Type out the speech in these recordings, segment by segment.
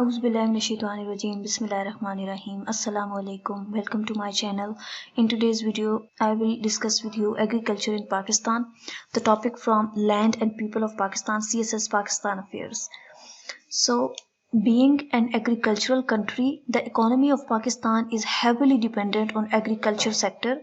Auzubillahiminash-shaytanir-rajim. Bismillahir-rahmanir-rahim. Assalamu alaikum. Welcome to my channel. In today's video, I will discuss with you agriculture in Pakistan. The topic from Land and People of Pakistan, CSS Pakistan Affairs. So, being an agricultural country, the economy of Pakistan is heavily dependent on agriculture sector.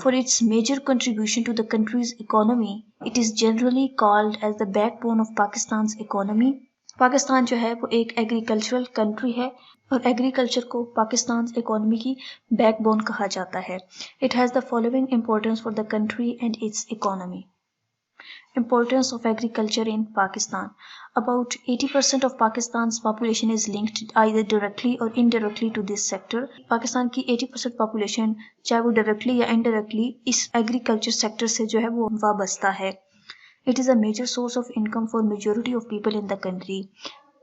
For its major contribution to the country's economy, it is generally called as the backbone of Pakistan's economy. Pakistan जो है वो एक agricultural country है और agriculture को Pakistan economy की backbone कहा जाता है. It has the following importance for the country and it's economy. Importance of agriculture in Pakistan. About 80% of Pakistan's population is linked either directly or indirectly to this sector. Pakistan की 80% population चाहे वो directly या indirectly इस agriculture sector से जो है वो वाबस्ता है. It is a major source of income for majority of people in the country.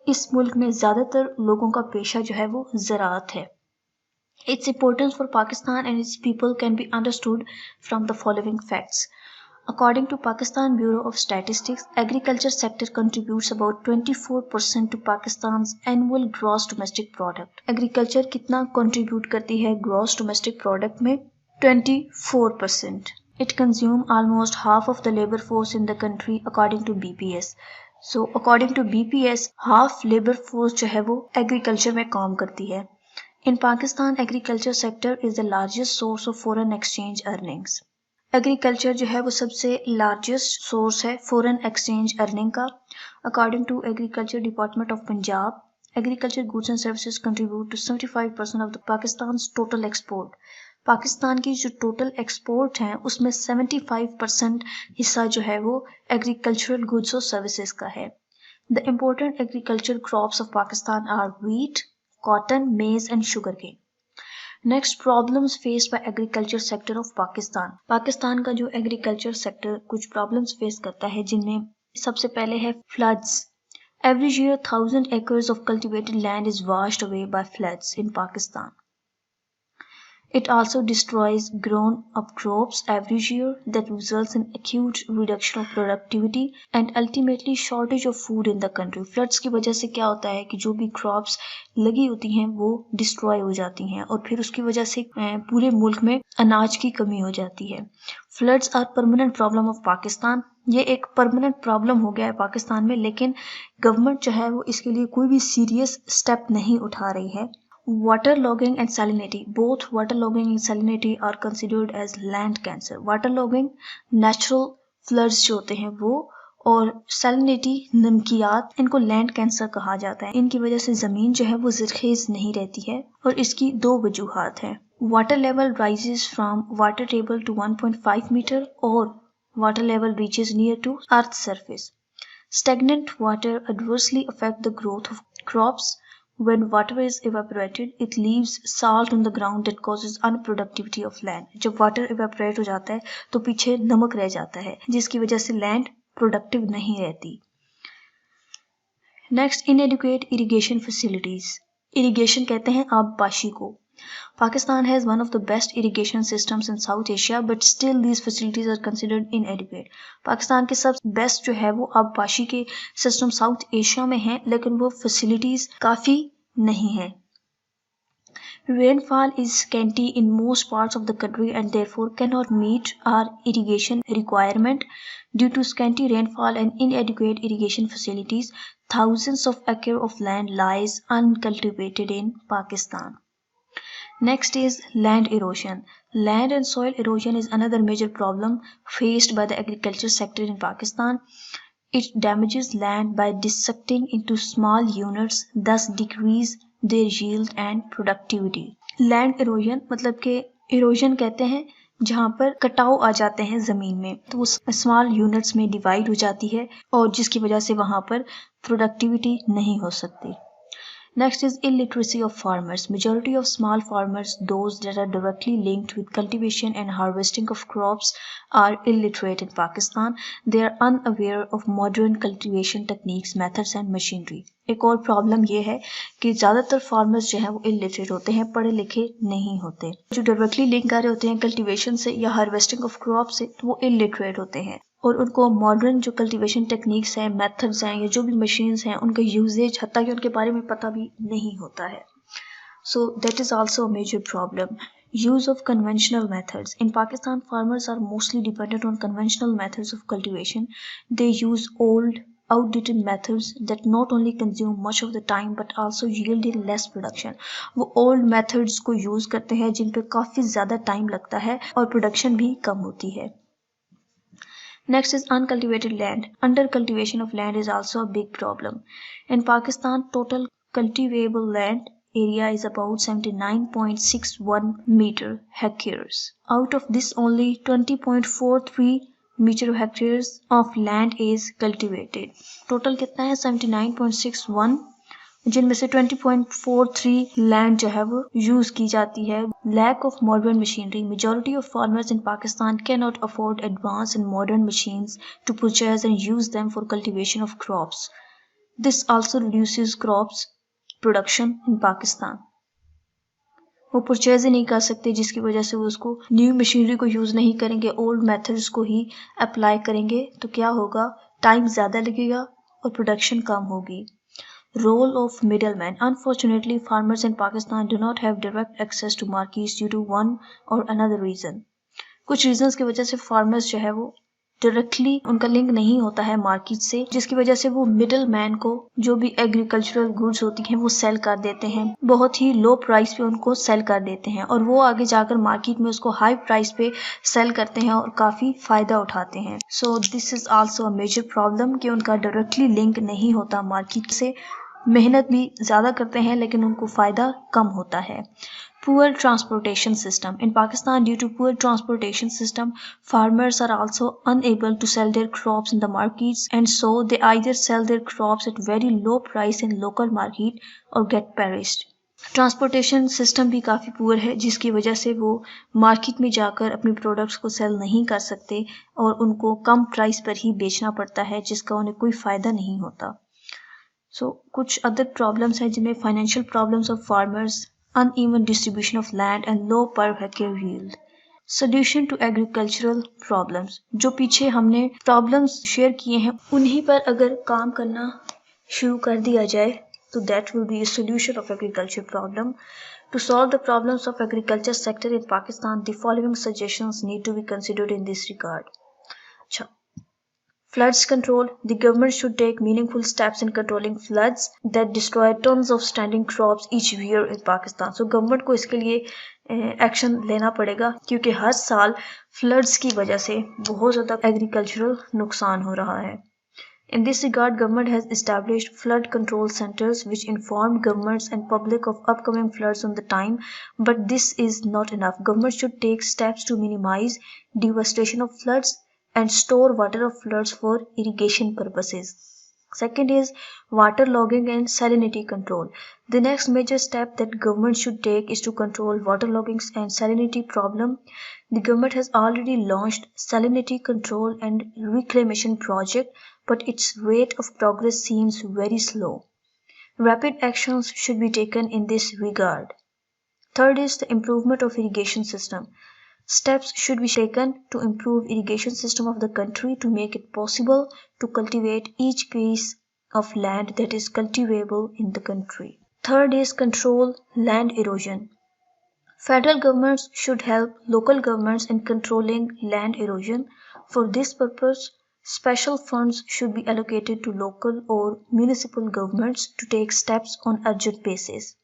इस मुल्क में ज़्यादातर लोगों का पेशा जो है वो ज़राअत है. Its importance for Pakistan and its people can be understood from the following facts. According to Pakistan Bureau of Statistics, agriculture sector contributes about 24% to Pakistan's annual gross domestic product. Agriculture कितना contribute करती है gross domestic product में? 24%. It consumes almost half of the labor force in the country according to BPS. So according to BPS, half labor force जो है वो agriculture में काम करती है. In Pakistan, agriculture sector is the largest source of foreign exchange earnings. Agriculture जो है वो सबसे largest source है foreign exchange earning का. According to Agriculture Department of Punjab, agriculture goods and services contribute to 75% of the Pakistan's total export. Pakistan की जो total export हैं उसमें 75% हिस्सा जो है वो एग्रीकल्चरल गुड्स और सर्विसेज का है. The important agriculture crops of Pakistan are wheat, cotton, maize and sugarcane. Next, problems faced by agriculture sector of Pakistan. Pakistan का जो एग्रीकल्चर सेक्टर कुछ प्रॉब्लम्स फेस करता है जिनमें सबसे पहले है floods. Every year 1000 acres of cultivated land is washed away by floods in Pakistan. It also destroys grown-up crops every year that results in acute reduction of productivity and ultimately shortage of food in the country. Floods की वजह से क्या होता है कि जो भी crops लगी होती हैं वो destroy हो जाती हैं और फिर उसकी वजह से पूरे मुल्क में अनाज की कमी हो जाती है. Floods are permanent problem of Pakistan. ये एक परमानेंट प्रॉब्लम हो गया है पाकिस्तान में, लेकिन गवर्नमेंट जो है वो इसके लिए कोई भी सीरियस स्टेप नहीं उठा रही है. Waterlogging and salinity. Both waterlogging and salinity are considered as land cancer. Waterlogging natural floods जो होते हैं वो, और salinity नमकियात, इनको land cancer कहा जाता है. इनकी वजह से ज़मीन जो है वो ज़रख़ेज़ नहीं रहती है और इसकी दो वजूहात हैं. Water level rises from water table to 1.5 meter और water level reaches near to earth surface. Stagnant water adversely affect the growth of crops. When water is evaporated, it leaves salt on the ground that causes unproductivity of land. जब water evaporate हो जाता है तो पीछे नमक रह जाता है जिसकी वजह से land productive नहीं रहती. Next, inadequate irrigation facilities. Irrigation कहते हैं आबपाशी को. Pakistan has one of the best irrigation systems in South Asia, but still these facilities are considered inadequate. Pakistan के सबसे बेस्ट जो है वो आबपाशी के सिस्टम साउथ एशिया में हैं, लेकिन वो फैसिलिटीज काफ़ी नहीं है. Rainfall is scanty in most parts of the country and therefore cannot meet our irrigation requirement. Due to scanty rainfall and inadequate irrigation facilities, thousands of acres of land lies uncultivated in Pakistan. Next is land erosion. Land and soil erosion is another major problem faced by the agriculture sector in Pakistan. It damages land by dissecting into small units, thus decrease their yield and productivity. Land erosion मतलब कि erosion कहते हैं जहाँ पर कटाव आ जाते हैं ज़मीन में, तो वो स्मॉल यूनिट्स में डिवाइड हो जाती है और जिसकी वजह से वहाँ पर प्रोडक्टिविटी नहीं हो सकती. Next is illiteracy of farmers. Majority of small farmers, those that are directly linked with cultivation and harvesting of crops, are illiterate in Pakistan. They are unaware of modern cultivation techniques, methods and machinery. एक और problem ये है कि ज़्यादातर farmers जो हैं वो illiterate होते हैं, पढ़े लिखे नहीं होते. जो डायरेक्टली लिंक कर रहे होते हैं कल्टीवेशन से या हार्वेस्टिंग ऑफ क्रॉप से, तो वो इलिटरेट होते हैं. और उनको मॉडर्न जो कल्टीवेशन टेक्निक्स हैं, मेथड्स हैं या जो भी मशीन्स हैं उनका यूजेज हत्ता कि उनके बारे में पता भी नहीं होता है. So that is also a major problem. Use of conventional methods. In Pakistan, farmers are mostly dependent on conventional methods of cultivation. They use old, outdated methods that not only consume much of the time but also yield less production. वो old methods को use करते हैं जिन पे काफ़ी ज़्यादा time लगता है और production भी कम होती है. Next is uncultivated land. Undercultivation of land is also a big problem. In Pakistan, total cultivable land area is about 79.61 meter hectares. Out of this, only 20.43 meter hectares of land is cultivated. Total कितना है 79.61, जिनमें से 20.43 land जो है वो use की जाती है. Lack of modern machinery. Majority of farmers in Pakistan can not afford advance and modern machines to purchase and use them for cultivation of crops. This also reduces crops production in Pakistan. वो purchase ही नहीं कर सकते जिसकी वजह से वो उसको new machinery को यूज नहीं करेंगे, ओल्ड मेथड्स को ही अप्लाई करेंगे. तो क्या होगा, टाइम ज़्यादा लगेगा और प्रोडक्शन कम होगी. Role of middlemen. Unfortunately, farmers in Pakistan do not have direct access to markets due to one or another reason. कुछ रीजंस की वजह से फार्मर्स जो है वो डायरेक्टली उनका लिंक नहीं होता है मार्केट से, जिसकी वजह से वो मिडल मैन को जो भी एग्रीकल्चरल गुड्स होती हैं वो सेल कर देते हैं, बहुत ही लो प्राइस पे उनको सेल कर देते हैं और वो आगे जाकर मार्केट में उसको हाई प्राइस पे सेल करते हैं और काफ़ी फ़ायदा उठाते हैं. So this is also a major problem कि उनका डायरेक्टली लिंक नहीं होता मार्केट से. मेहनत भी ज़्यादा करते हैं लेकिन उनको फ़ायदा कम होता है. Poor transportation system. In Pakistan, due to poor transportation system, farmers are also unable to sell their crops in the markets, and so they either sell their crops at very low price in local market or get perished. Transportation system भी काफ़ी poor है जिसकी वजह से वो market में जाकर अपने प्रोडक्ट्स को सेल नहीं कर सकते और उनको कम प्राइस पर ही बेचना पड़ता है जिसका उन्हें कोई फ़ायदा नहीं होता. कुछ अदर प्रॉब्लम्स हैं जिनमें financial problems of farmers, uneven distribution of land and low per hectare yield. Solution to agricultural problems. जो पीछे हमने प्रॉब्लम्स शेयर किए हैं उन्हीं पर अगर काम करना शुरू कर दिया जाए तो that will be a solution of agriculture problem. To solve the problems of agriculture sector in Pakistan, the following suggestions need to be considered in this regard. अच्छा, floods control. The government should take meaningful steps in controlling floods that destroy tons of standing crops each year in Pakistan. So government को इसके लिए action लेना पड़ेगा क्योंकि हर साल floods की वजह से बहुत ज़्यादा एग्रीकल्चरल नुकसान हो रहा है. In this regard, government has established flood control centers which inform governments and public of upcoming floods on the time, but this is not enough. Government should take steps to minimize devastation of floods and store water of floods for irrigation purposes. Second is water logging and salinity control. The next major step that government should take is to control water logging and salinity problem. The government has already launched salinity control and reclamation project, but its rate of progress seems very slow. Rapid actions should be taken in this regard. Third is the improvement of irrigation system. Steps should be taken to improve irrigation system of the country to make it possible to cultivate each piece of land that is cultivable in the country. Third is control land erosion. Federal governments should help local governments in controlling land erosion. For this purpose, special funds should be allocated to local or municipal governments to take steps on urgent basis.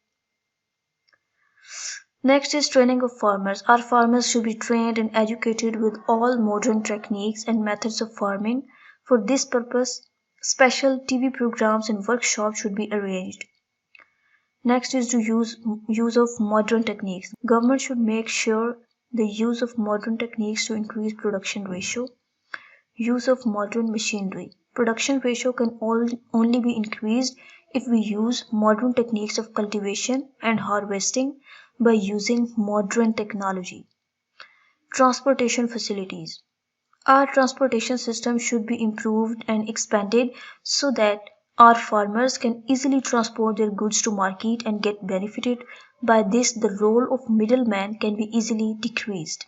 Next is training of farmers. Our farmers should be trained and educated with all modern techniques and methods of farming. For this purpose, special TV programs and workshops should be arranged. Next is to use of modern techniques. Government should make sure the use of modern techniques to increase production ratio. Use of modern machinery. Production ratio can only be increased if we use modern techniques of cultivation and harvesting by using modern technology. Transportation facilities. Our transportation system should be improved and expanded so that our farmers can easily transport their goods to market and get benefited. By this, the role of middleman can be easily decreased.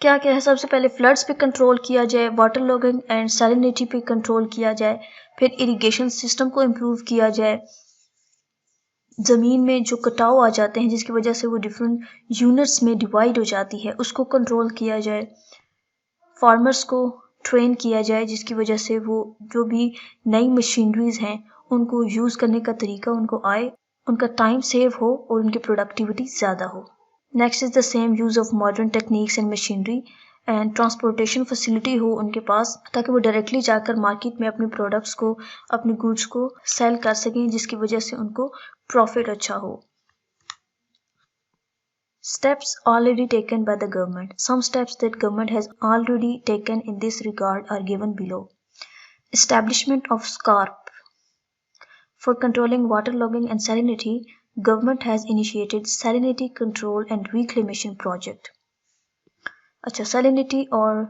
क्या क्या है? सबसे पहले floods पे control किया जाए, water logging and salinity पे control किया जाए, फिर इरिगेशन सिस्टम को इम्प्रूव किया जाए, ज़मीन में जो कटाव आ जाते हैं जिसकी वजह से वो डिफरेंट यूनिट्स में डिवाइड हो जाती है उसको कंट्रोल किया जाए, फार्मर्स को ट्रेन किया जाए जिसकी वजह से वो जो भी नई मशीनरीज हैं उनको यूज़ करने का तरीका उनको आए, उनका टाइम सेव हो और उनकी प्रोडक्टिविटी ज़्यादा हो। Next is the same use of modern techniques and machinery and transportation facility हो उनके पास ताकि वो डायरेक्टली जाकर मार्केट में अपने प्रोडक्ट्स को, अपने गुड्स को सेल कर सकें जिसकी वजह से उनको प्रॉफिट अच्छा हो। Steps already taken by the government. Some steps that government has already taken in this regard are given below. Establishment of SCARP. For controlling waterlogging and salinity, government has initiated Salinity Control and Reclamation Project. अच्छा, salinity और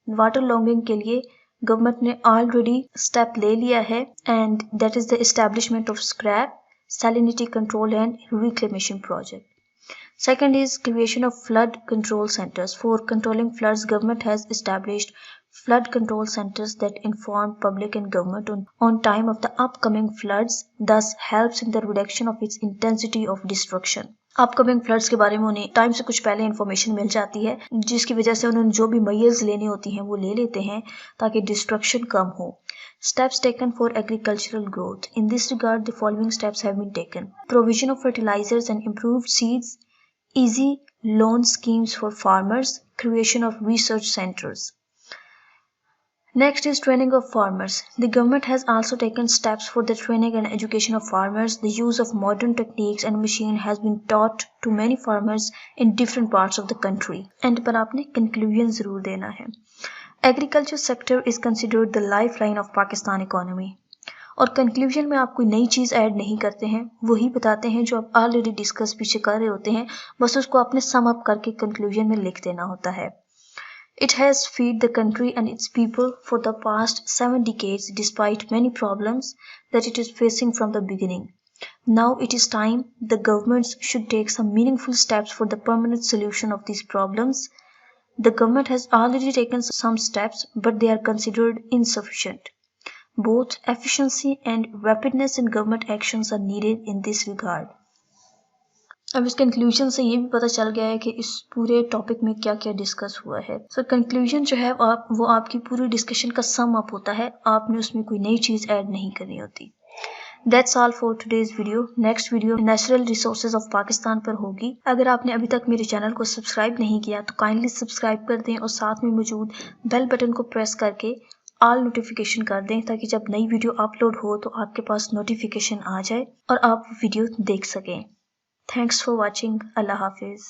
waterlogging के लिए government ने already step ले लिया है and that is the establishment of scrap, salinity control and reclamation project. Second is creation of flood control centers. For controlling floods, government has established flood control centers that inform public and government on time of the upcoming floods, thus helps in the reduction of its intensity of destruction. Upcoming floods के बारे में उन्हें time से कुछ पहले information मिल जाती है जिसकी वजह से उन्होंने जो भी मेजर्स लेनी होती हैं वो ले लेते हैं ताकि डिस्ट्रक्शन कम हो। Steps taken for agricultural growth. In this regard, the following steps have been taken. Provision of fertilizers and improved seeds, easy loan schemes for farmers, creation of research centers. Next is training of farmers. The government has also taken steps for the training and education of farmers. The use of modern techniques and machine has been taught to many farmers in different parts of the country. End पर आपने conclusion जरूर देना है। Agriculture sector is considered the lifeline of Pakistan economy. और conclusion में आप कोई नई चीज़ ऐड नहीं करते हैं, वही बताते हैं जो आप ऑलरेडी डिस्कस पीछे कर रहे होते हैं, बस उसको आपने सम अप करके कंक्लूजन में लिख देना होता है। It has fed the country and its people for the past 7 decades despite many problems that it is facing from the beginning. Now it is time the governments should take some meaningful steps for the permanent solution of these problems. The government has already taken some steps, but they are considered insufficient. Both efficiency and rapidness in government actions are needed in this regard. अब इस conclusion से ये भी पता चल गया है कि इस पूरे टॉपिक में क्या क्या डिस्कस हुआ है। सो कंक्लूजन जो है वो आपकी पूरी डिस्कशन का सम अप होता है, आपने उसमें कोई नई चीज़ ऐड नहीं करनी होती। That's all for today's video. Next video natural resources of Pakistan पर होगी। अगर आपने अभी तक मेरे चैनल को सब्सक्राइब नहीं किया तो काइंडली सब्सक्राइब कर दें और साथ में मौजूद बेल बटन को प्रेस करके ऑल नोटिफिकेशन कर दें ताकि जब नई वीडियो अपलोड हो तो आपके पास नोटिफिकेशन आ जाए और आप वीडियो देख सकें। Thanks for watching. Allah Hafiz.